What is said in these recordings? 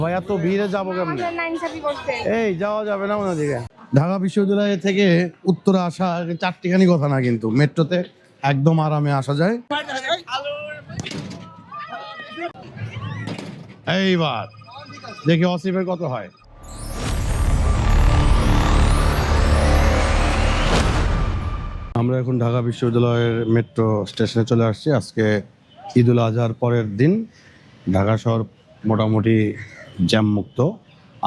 ভাই এত ভিড়ে যাবো কেমনে? এই যাওয়া যাবে না ওদিকে। ঢাকা বিশ্ববিদ্যালয় থেকে উত্তরে আসা 4টিখানি কথা না, কিন্তু মেট্রোতে একদম আরামে আসা যায়। এইবার দেখি অসিফের কত হয়। আমরা এখন ঢাকা বিশ্ববিদ্যালয়ের মেট্রো স্টেশনে চলে আসছি। আজকে ঈদুল আজহার পরের দিন। ঢাকা শহর মোটামুটি জ্যাম মুক্ত।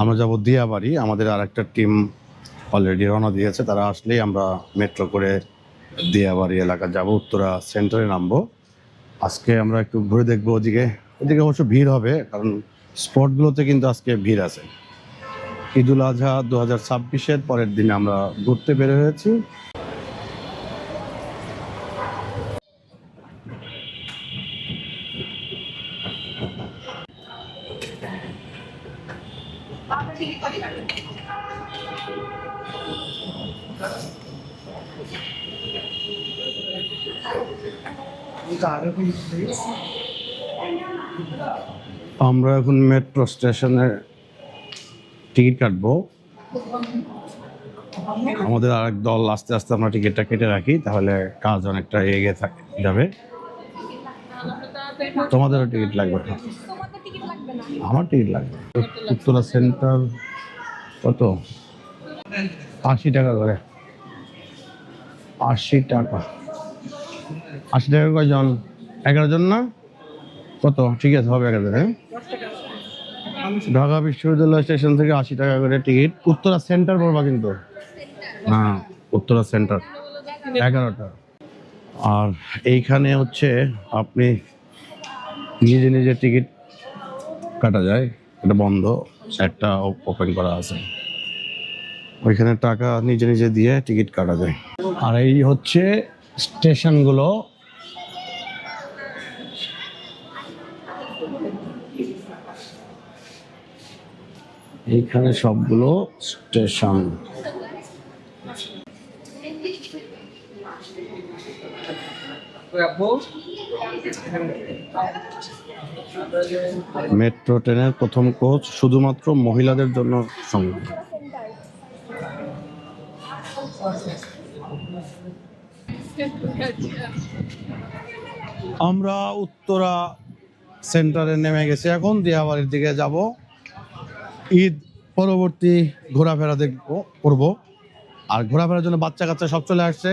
আমরা যাব দিয়াবাড়ি। আমাদের আরেকটা টিম অলরেডি রওনা দিয়েছে, তারা আসলেই আমরা মেট্রো করে দিয়াবাড়ি এলাকা যাব, উত্তরা সেন্টারে নামবো। আজকে আমরা একটু ঘুরে দেখবো ওদিকে। ওদিকে অবশ্য ভিড় হবে, কারণ স্পটগুলোতে কিন্তু আজকে ভিড় আছে। ঈদুল আজহা 2026-এর পরের দিনে আমরা ঘুরতে বের হয়েছি। আমরা এখন মেট্রো স্টেশনে টিকিট কাটবো। আমাদের আরেক দল আস্তে আস্তে আমরা টিকিটটা কেটে রাখি, তাহলে কাজ অনেকটা এগিয়ে যাবে। তোমাদেরও টিকিট লাগবে না? আমার টিকিট লাগবে। উত্তরা সেন্টার কত? 80 টাকা করে। 80 টাকা। 80 টাকা কয়জন? 11 জন না? কত? ঠিক আছে, হবে 11 জন। ঢাকা বিশ্ববিদ্যালয় স্টেশন থেকে 80 টাকা করে টিকিট। উত্তরা সেন্টার পড়বা কিন্তু। হ্যাঁ, উত্তরা সেন্টার 11টা। আর এইখানে হচ্ছে আপনি নিজে নিজে টিকিট কাটা যায়। এটা বন্ধ, একটা ওপেন করা আছে। ওইখানে টাকা নিজে নিজে দিয়ে টিকিট কাটা যায়। আর এই হচ্ছে স্টেশনগুলো। এইখানে সবগুলো স্টেশন। মেট্রো ট্রেনের প্রথম কোচ শুধুমাত্র মহিলাদের জন্য সংরক্ষিত। আমরা উত্তরা সেন্টারে নেমে গেছি, এখন দিয়াবাড়ির দিকে যাব। ঈদ পরবর্তী ঘোরাফেরা করবো। আর ঘোরাফেরার জন্য বাচ্চা কাচ্চা সব চলে আসছে।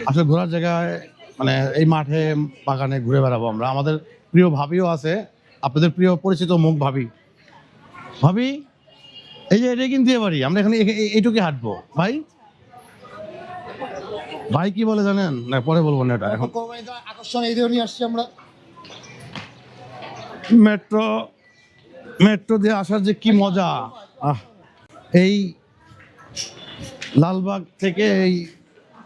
আসলে ঘোরার জায়গায় মানে এই মাঠে বাগানে ঘুরে বেড়াবো আমরা। আমাদের প্রিয় ভাবিও আছে, আপনাদের প্রিয় পরিচিত মুখ ভাবি। ভাবি, এই যে এটা কিন্তু দিয়াবাড়ি, আমরা এখানে এইটুকু হাঁটবো। ভাই ভাই কি বলে জানেন? না পরে বলবো না, এটা এখন আকর্ষণ এই ধরনের আসছি আমরা। মেট্রো দিয়ে আসার যে কি মজা! এই লালবাগ থেকে এই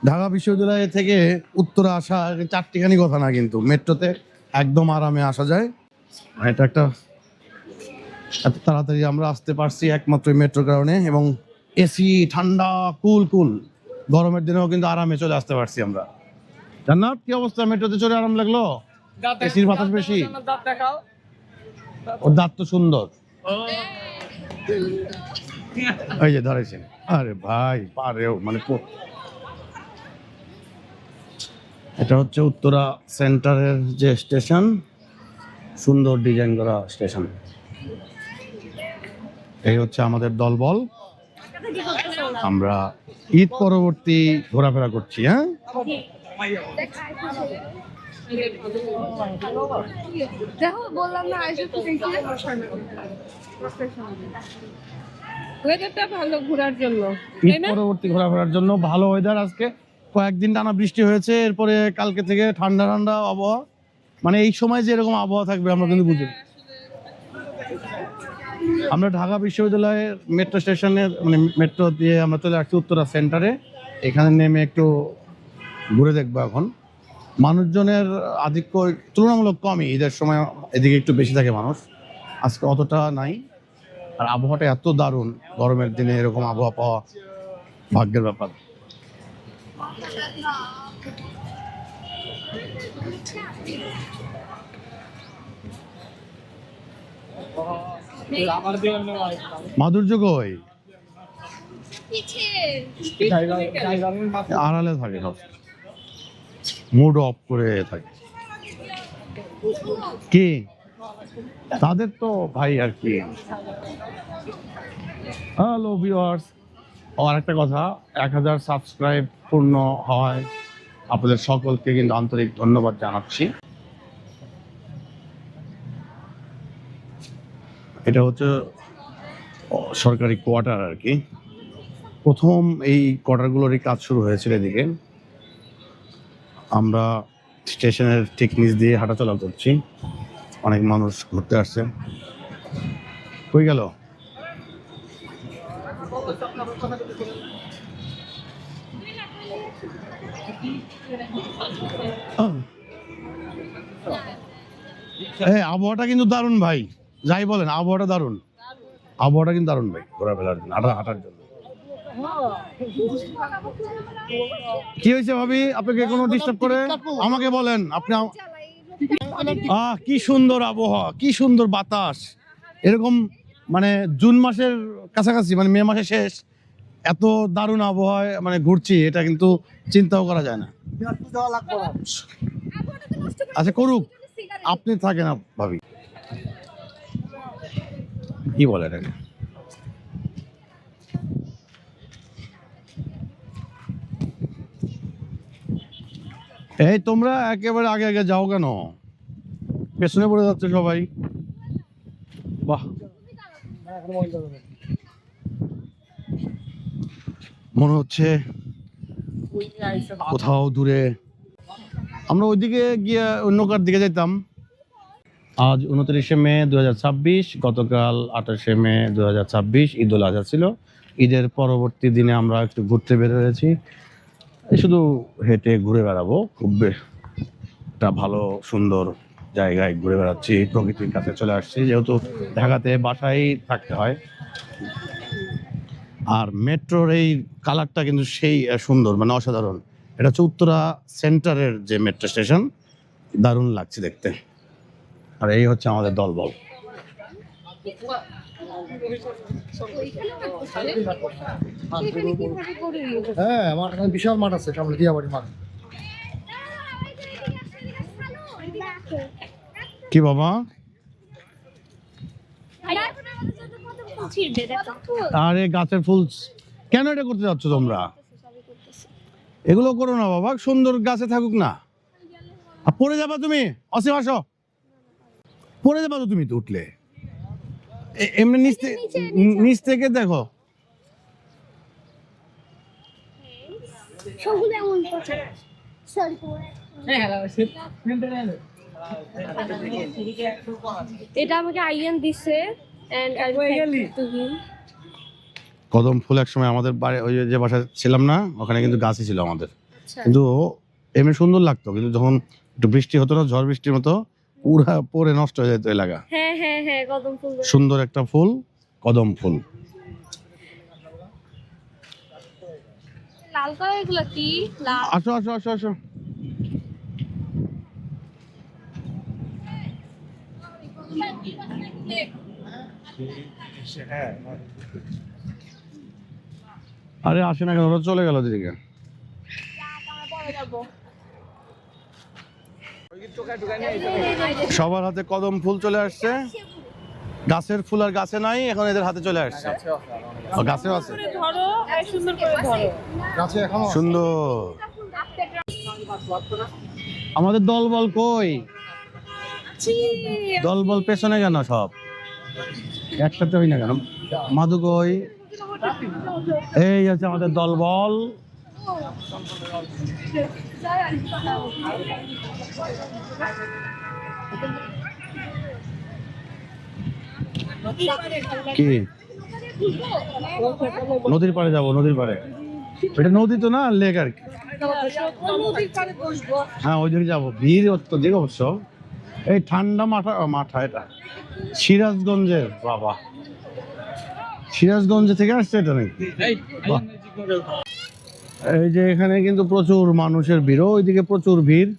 ঢাকা বিশ্ববিদ্যালয় থেকে উত্তরে আসা 4টিখানি কথা না, কিন্তু মেট্রোতে একদম আরামে আসা যায়। এটা একটা এত তাড়াতাড়ি আমরা আসতে পারছি একমাত্র মেট্রোর কারণে, এবং এসি ঠান্ডা কুল গরমের দিনেও কিন্তু আরামে চলে আসতে পারছি আমরা। জান্নাত, কি অবস্থা? মেট্রোতে চলে আরাম লাগলো? এসির বাতাস বেশি? ওর দাঁত তো সুন্দর। এই যে ধরেছেন। আরে ভাই পারেও মানে এটা হচ্ছে উত্তরা সেন্টারের যে স্টেশন, সুন্দর ডিজাইন করা স্টেশন। এই হচ্ছে আমাদের দলবল। আমরা ঈদ পরবর্তী ঘোরাফেরা করছি। হ্যাঁ, ভালো ঘোরার জন্য, ঈদ পরবর্তী ঘোরাফেরার জন্য ভালো ওয়েদার। আজকে কয়েকদিন টানা বৃষ্টি হয়েছে, এরপরে কালকে থেকে ঠান্ডা ঠান্ডা আবহাওয়া। মানে এই সময় যে এরকম আবহাওয়া থাকবে আমরা কিন্তু বুঝি। আমরা ঢাকা বিশ্ববিদ্যালয়ের মেট্রো স্টেশনের মানে মেট্রো দিয়ে আমরা চলে আসছি উত্তরা সেন্টারে। এখানে নেমে একটু ঘুরে দেখবো। এখন মানুষজনের আধিক্য তুলনামূলক কমই, ঈদের সময় এদিকে একটু বেশি থাকে মানুষ, আজকে অতটা নাই। আর আবহাওয়াটা এত দারুণ, গরমের দিনে এরকম আবহাওয়া পাওয়া ভাগ্যের ব্যাপার। মাধুর্য কই? আড়ালে থাকে সব, মুড অফ করে থাকে। কি তাদের তো ভাই আর কি। হ্যালো ভিউয়ার্স, আর একটা কথা, 1000 সাবস্ক্রাইব পূর্ণ হয়, আপনাদের সকলকে কিন্তু আন্তরিক ধন্যবাদ জানাচ্ছি। এটা হচ্ছে সরকারি কোয়ার্টার আর কি। প্রথম এই কোয়ার্টারগুলোরই কাজ শুরু হয়েছিল এদিকে। আমরা স্টেশনের ঠিক নিচ দিয়ে হাঁটাচলা করছি, অনেক মানুষ ঘুরতে আসছে। কই গেল? এই আবহাওয়াটা কিন্তু দারুণ ভাই, যাই বলেন আবহাওয়াটা দারুণ। আবহাওয়াটা কিন্তু দারুণ ভাই, ঘোরাফেরার জন্য, হাঁটার জন্য। কি হয়েছে ভাবি, আপনাকে কোনো ডিস্টার্ব করে? আমাকে বলেন আপনি। কি সুন্দর আবহাওয়া, কি সুন্দর বাতাস। এরকম মানে জুন মাসের কাছাকাছি, মানে মে মাসের শেষ, এত দারুণ আবহাওয়ায় মানে ঘুরছি, এটা কিন্তু চিন্তাও করা যায় না। আচ্ছা করুক, আপনি থাকেন ভাবি। কি বলে এটাকে? এই তোমরা একেবারে আগে আগে যাও কেন? পেছনে পড়ে যাচ্ছে সবাই। বাহ, মনে হচ্ছে কোথাও দূরে। আমরা ওইদিকে গিয়ে অন্য কার দিকে যেতাম। আজ 29শে মে 2026, গতকাল 28শে মে 2026 ঈদ উল আজহা ছিল। ঈদের পরবর্তী দিনে আমরা একটু ঘুরতে বের হয়েছি, শুধু হেঁটে ঘুরে বেড়াবো। খুব একটা ভালো সুন্দর জায়গায় ঘুরে বেড়াচ্ছি, প্রকৃতির কাছে চলে আসছি, যেহেতু ঢাকাতে বাসায় থাকতে হয়। আর মেট্রোর এই কালারটা কিন্তু সেই সুন্দর, মানে অসাধারণ। এটা হচ্ছে উত্তরা সেন্টারের যে মেট্রো স্টেশন, দারুণ লাগছে দেখতে। আর এই হচ্ছে আমাদের দলবল। হ্যাঁ, আমার এখানে বিশাল মাঠ আছে, সামনে দিয়াবাড়ি মাঠ। কি বাবা? আরে গাছের ফুল কেন এটা করতে যাচ্ছ তোমরা? এগুলো করো না বাবা, সুন্দর গাছে থাকুক না। আর পড়ে যাবা তুমি, অসীম আসো, পড়ে যাবা তো তুমি, তো উঠলে এমনি নিচ থেকে দেখো। এটা আমাকে আইয়ান দিছে এন্ড আই টু হিম। কদম ফুল একসময় আমাদের বাড়ি, ওই যে বাসায় ছিলাম না, ওখানে কিন্তু গাছই ছিল আমাদের। কিন্তু এমনি সুন্দর লাগতো, কিন্তু যখন একটু বৃষ্টি হতো না, ঝড় বৃষ্টির মতো, পুরা পরে নষ্ট হয়ে যেত এলাকা। হ্যাঁ হ্যাঁ হ্যাঁ, কদম ফুল সুন্দর একটা ফুল, কদম ফুল। লাল কালার, এগুলো কি লাল? আসো আসো আসো আসো। আরে আসে না কেন, ওরা চলে গেল দিদিকে। সবার হাতে কদম ফুল চলে আসছে, গাছের ফুল আর গাছে নাই, এখন এদের হাতে চলে আসছে। গাছেও আছে, ধরো, সুন্দর করে ধরো। গাছে এখনো সুন্দর। আমাদের দলবল কই? দলবল পেছনে কেন সব? একসাথে হই না কেন? মাধু কই? এই আছে আমাদের দলবল। কি নদীর পাড়ে যাবো? নদীর পাড়ে? এটা নদী তো না, লেক আর কি। হ্যাঁ ওইদিকে যাবো, ভিড় অত্যধিক অবশ্য। এই ঠান্ডা মাঠা এটা সিরাজগঞ্জের। বাবা, সিরাজগঞ্জ থেকে আসছে এটা নাকি? এই যে এখানে কিন্তু প্রচুর মানুষের ভিড়, ওইদিকে প্রচুর ভিড়।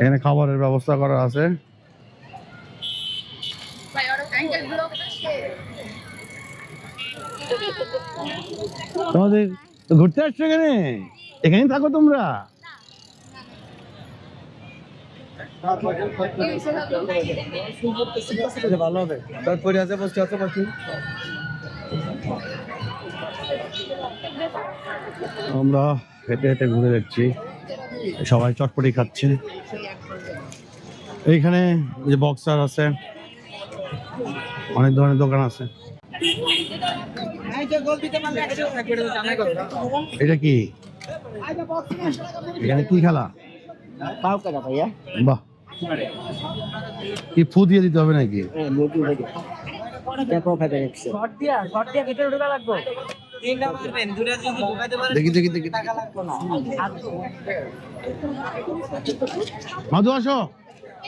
এখানে খাবারের ব্যবস্থা করা আছে। তোমাদের ঘুরতে আসছো এখানে? এখানেই থাকো তোমরা? ভালো হবে তারপরে আছে বসে আছে বাকি আমরা হেঁটে হেঁটে ঘুরে দেখছি, সবাই চটপটি খাচ্ছে। এইখানে যে বক্সার আছে, অনেক ধরনের দোকান আছে। এটা কি? এখানে কি খেলা? বাহ, কি ফু দিয়ে দিতে হবে নাকি? দেখি দেখি দেখি মাধু আসো,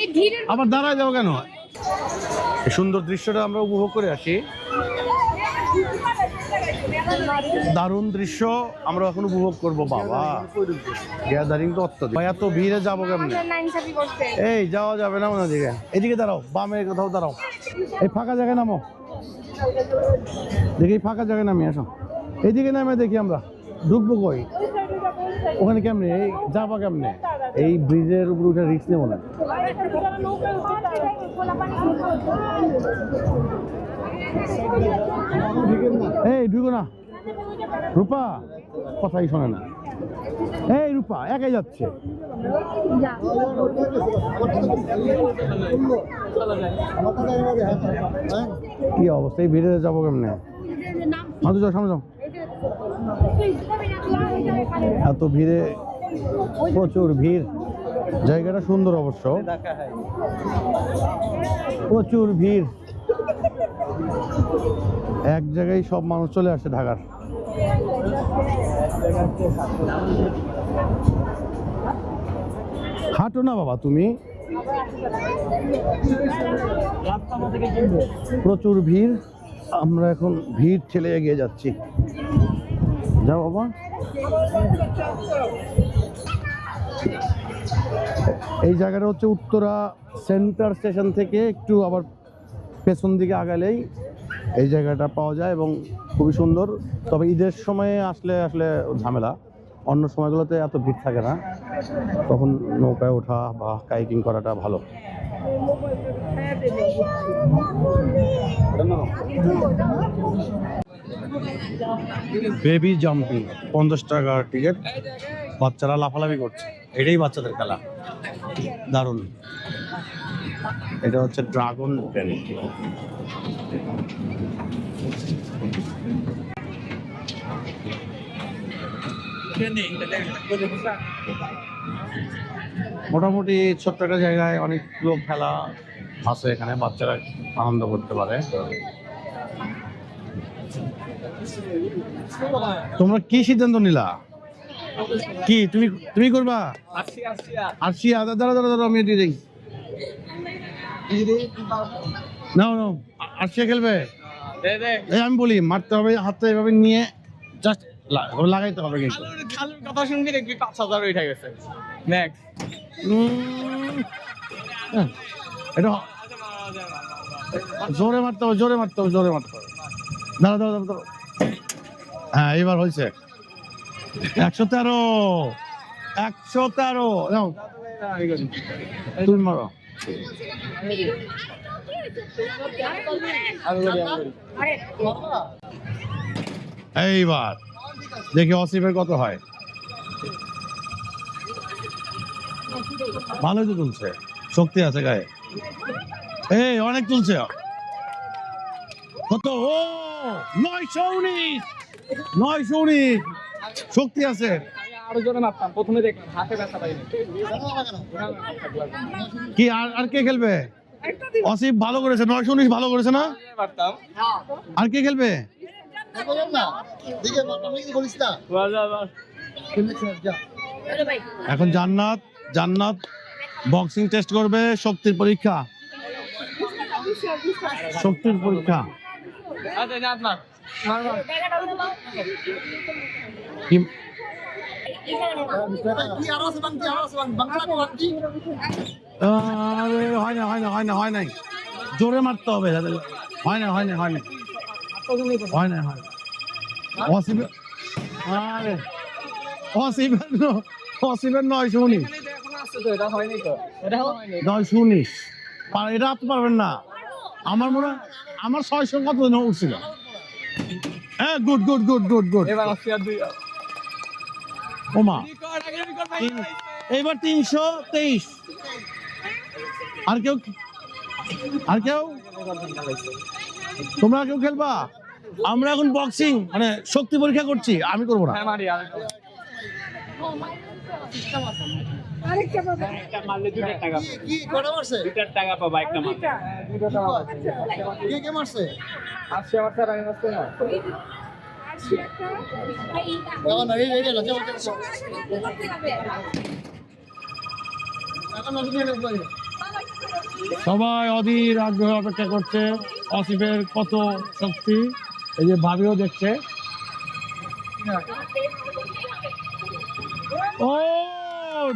এই ভিড়ের আবার দাঁড়ায় যাও কেন? এই সুন্দর দৃশ্যটা আমরা উপভোগ করে আসি। দারুণ দৃশ্য আমরা এখন উপভোগ করবো। বাবা, গ্যাদারিং তো অত্যধিক। ভাই, এত ভিড়ে যাবো কেমনে? নাইনসাবি করতে এই যাওয়া যাবে না ওদিকে, এদিকে দাঁড়াও, বামে কোথাও দাঁড়াও, এই ফাঁকা জায়গায় নামো, দেখি ফাঁকা জায়গায় নামি, আসো এইদিকে নামে দেখি আমরা ঢুকবো কই? ওখানে কেমনে এই যাবা কেমনে? এই ব্রিজের উপর উঠে রিস্ক নেবো না। এই ঢুকো না, রূপা কথাই শোনে না। এই রূপা একাই যাচ্ছে। কি অবস্থা, এই ভিড়ে যাবো কেমনে? মাধু যাও, সামনে যাও। এত ভিড়ে, প্রচুর ভিড়। জায়গাটা সুন্দর অবশ্য, প্রচুর ভিড়। এক জায়গায় সব মানুষ চলে আসে ঢাকার। হাঁটো না বাবা তুমি, প্রচুর ভিড়। আমরা এখন ভিড় ঠেলে এগিয়ে যাচ্ছি। যাও বাবা। এই জায়গাটা হচ্ছে উত্তরা সেন্টার স্টেশন থেকে একটু আবার পেছন দিকে আগালেই এই জায়গাটা পাওয়া যায় এবং খুবই সুন্দর। তবে ঈদের সময়ে আসলে ঝামেলা, অন্য সময়গুলোতে এত ভিড় থাকে না, তখন নৌকায় ওঠা বা কাইকিং করাটা ভালো। বেবি জাম্পিং 50 টাকার টিকিট, বাচ্চারা লাফালাফি করছে, এটাই বাচ্চাদের খেলা, দারুণ। এটা হচ্ছে ড্রাগন ট্রেন। মোটামুটি ছোট্ট একটা জায়গায় অনেকগুলো খেলা আছে, এখানে বাচ্চারা আনন্দ করতে পারে। তোমরা কি সিদ্ধান্ত নিলা? কি তুমি করবা? আরশিয়া, দাঁড়া আমি দিয়ে দিই। নাও আরশিয়া খেলবে। এই আমি বলি মারতে হবে, হাতটা এভাবে নিয়ে জাস্ট লাগাইতে হবে। কিন্তু কথা শুনবি দেখবি 5,000 উঠে গেছে। নেক্সট এটা জোরে মারতে হবে। দাঁড়া। হ্যাঁ, এবার হয়েছে 113। নাও তুমি মারো। এইবার দেখি অসিফের কত হয়। ভালোই তো তুলছে, শক্তি আছে গায়ে। এই অনেক তুলছে। কত? ও 919 শক্তি আছে। আরো জোরে মারতাম, প্রথমে দেখলাম হাতে ব্যথা পাইনি। কি আর কে খেলবে? অসিফ ভালো করেছে, 919 ভালো করেছে না? মারতাম। আর কে খেলবে? এখন জান্নাত বক্সিং টেস্ট করবে, শক্তির পরীক্ষা। হয় নাই, জোরে মারতে হবে। হয় না। অসীমের আরে অসীমের 919 এখন আসছে তো, এটা হয়নি তো, এটা হয়নি। 919 এটা আপনি পারবেন না। আমার মনে হয় আমার 600 কত জন উঠছিল। হ্যাঁ, good good good good good. এবার আসছে আর দুই। ওমা রেকর্ড, আগে রেকর্ড ভাই। এইবার 323। আর কেউ তোমরা কেউ খেলবা? আমরা এখন বক্সিং মানে শক্তি পরীক্ষা করছি, আমি করবো না। হ্যাঁ, মারি আর একটা মারলে 2 টাকা। কি কটা মারছে? 2 টাকা পাবা একটা মারলে। কে মারছে? আসছে আমার স্যার, আমি আসছে না। এখন না, এই না, চল চল। এখন নতুন নিয়ে নেব। সবাই অধীর আগ্রহে অপেক্ষা করছে অসিফের কত শক্তি। এই যে ভাবিও দেখছে। ও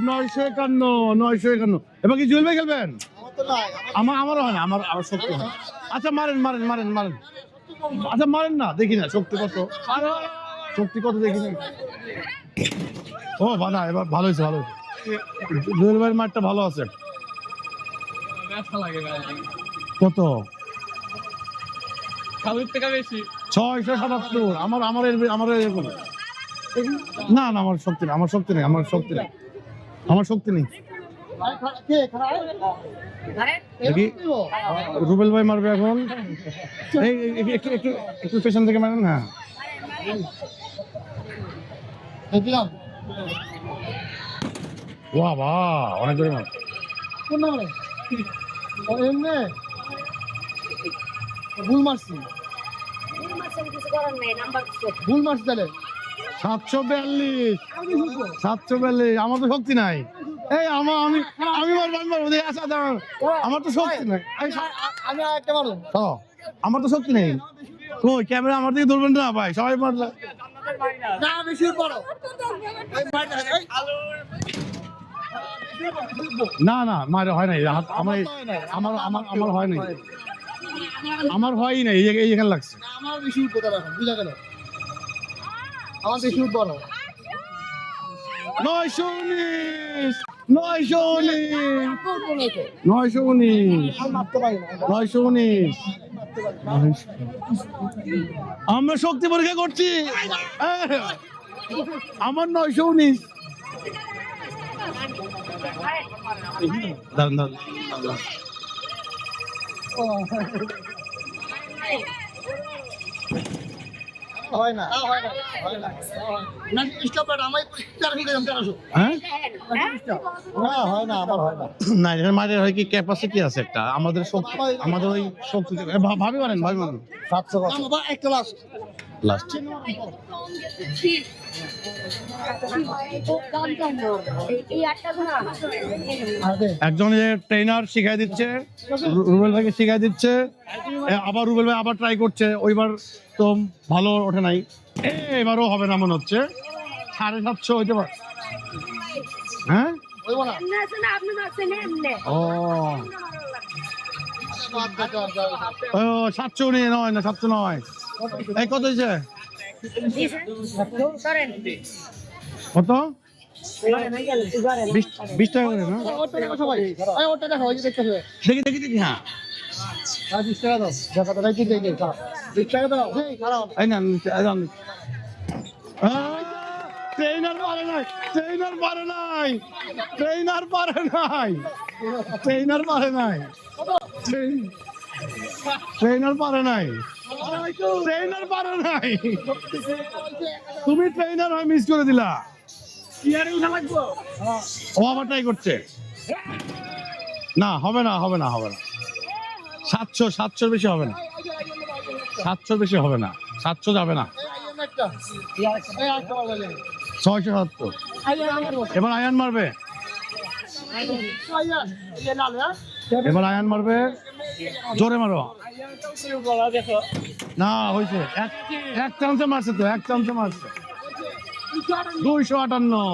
951। এবার কি জুয়েল ভাই খেলবেন? আমার তো নাই। আমারও হয় না, আমার শক্তি হয়। আচ্ছা মারেন। আচ্ছা মারেন না, দেখি না শক্তি কত দেখি না। ও বানা, এবার ভালো হয়েছে। জুয়েল ভাইয়ের মারটা ভালো আছে। ব্যথা লাগে ভাই। কত? খালুর থেকে বেশি। 677। আমার এরকম না, আমার শক্তি নেই। কে খারাপ? দেখি রুবেল ভাই মারবে এখন। এই একটু পেছন থেকে মারেন। হ্যাঁ, দিলাম। বাহ অনেক করে মার। কোন নাম্বারে? ও এমনে ভুল মারছি তাহলে। 742। আমার তো শক্তি নাই। এই আমি মারবো। আচ্ছা দাঁড়ান, আমার তো শক্তি নাই। আমি একটা মারো। আমার তো শক্তি নেই। কই ক্যামেরা আমার দিকে ধরবেন না ভাই, সবাই মারলে। না বেশি বড়। না মারে হয় নাই। আমার হয় নাই। আমার হয়ই নাই, এই এখানে লাগছে। আমার বেশি উপর এখন বুঝা গেল। আমার বেশি বড়। 919। মারতে পারি না। 919। আমরা শক্তি পরীক্ষা করছি। আমার 919। দাঁড়ান। হয় না। না স্টপ এটা আমি 400 হ্যাঁ না হয় না, আমার হয় না। না, এখানে মাঝে হয় কি ক্যাপাসিটি আছে একটা, আমাদের ওই শক্তি ভাবি মারেন 700 বাবা একটা লাস্ট। একজন ট্রেনার শিখাই দিচ্ছে, রুবেল ভাইকে শিখাই দিচ্ছে, আবার রুবেল ভাই আবার ট্রাই করছে। ওইবার তো ভালো ওঠে নাই, এবারও হবে না মনে হচ্ছে। 750 হইতে পারে। হ্যাঁ ও 709 না 709। এই কত হয়েছে? কত? 20 টাকা করে না? ওটা দেখো সবাই। এই ওটা দেখো, ওই যে দেখতেছে। দেখি হ্যাঁ। 20 টাকা দাও। জায়গাটা রাখি দেই। 20 টাকা দাও। এই খারাপ। এই না ট্রেনার পারে নাই। তুমি ট্রেনার হয় মিস করে দিলা। ও আবার ট্রাই করছে। না হবে না 700 বেশি হবে না। 700 বেশি হবে না। 700 যাবে না। 670। এবার আয়ান মারবে। জোরে মারো। না হয়েছে, এক চান্সে মারছে তো, 258।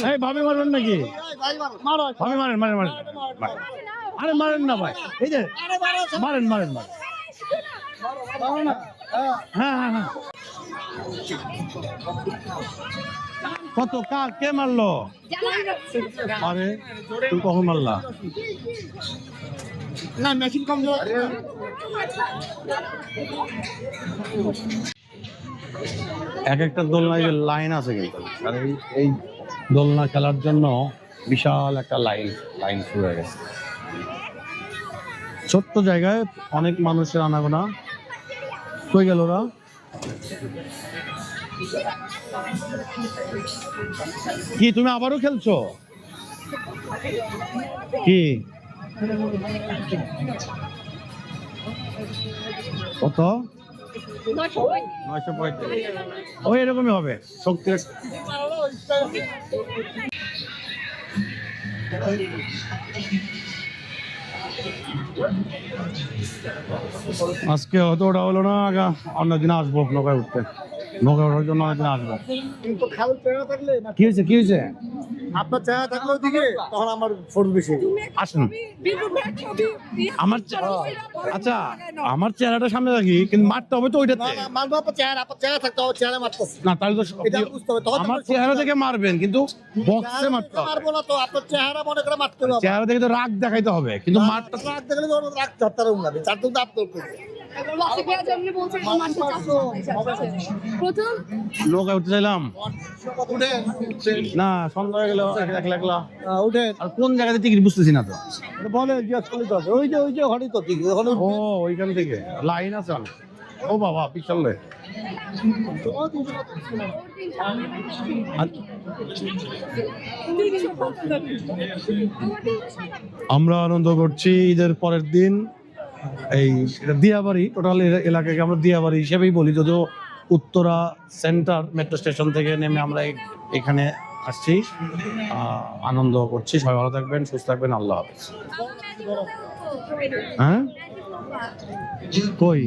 এই ভাবি মারবেন নাকি? ভাবি মারেন। আরে মারেন না ভাই, এই যে মারেন। হ্যাঁ হ্যাঁ হ্যাঁ কত কে মারলো? আরে তুমি কখন মারলা? না মেশিন কম এক একটা দোলনায় লাইন আছে কিন্তু, আর এই দোলনা খেলার জন্য বিশাল একটা লাইন শুরু হয়ে গেছে। ছোট্ট জায়গায় অনেক মানুষের আনাগোনা। কই গেল ওরা? কি তুমি আবারও খেলছো? কি কত? 935। ওই এরকমই হবে শক্তি। আজকে হয়তো ওটা হলো না, অন্যদিন আসবো নৌকায় উঠতে। নৌকায় ওঠার জন্য অনেকদিন আসবো। কিন্তু খালের চেহারা থাকলে কি হয়েছে কি হয়েছে? আপনার চেহারা থাকলে ওদিকে তখন আমার ফোর্স বেশি। আসুন আমার আচ্ছা আমার চেহারাটা সামনে রাখি, কিন্তু মারতে হবে তো ওইটাতে। মারবো আপনার চেহারা থাকতে হবে, চেহারা মারতেছে না তাহলে তো এটা বুঝতে হবে। তখন আমার চেহারা দেখে মারবেন, কিন্তু বক্সে মারতে হবে। মারবো না তো, আপনার চেহারা মনে করে মারতে হবে। চেহারা দেখে তো রাগ দেখাইতে হবে, কিন্তু মারটা রাগ দেখলে তো রাগ চারটার উন্নতি চারটে তো আপনার প্রথম নৌকায় উঠতে চাইলাম না, সন্ধ্যা হয়ে গেল একলা একলা। উঠে আর কোন জায়গাতে টিকিট বুঝতেছি না তো। বলে জিজ্ঞাসা করলে তো হবে। ওই যে ওখানেই তো ঠিক ওখানে ও ওইখান থেকে লাইন আছে অনেক। ও বাবা পিছলে। আমরা আনন্দ করছি ঈদের পরের দিন। এই এটা দিয়াবাড়ি, টোটাল এলাকাকে আমরা দিয়াবাড়ি হিসেবেই বলি, যদিও উত্তরা সেন্টার মেট্রো স্টেশন থেকে নেমে আমরা এখানে আসছি, আনন্দ করছি। সবাই ভালো থাকবেন, সুস্থ থাকবেন, আল্লাহ হাফেজ। হ্যাঁ কই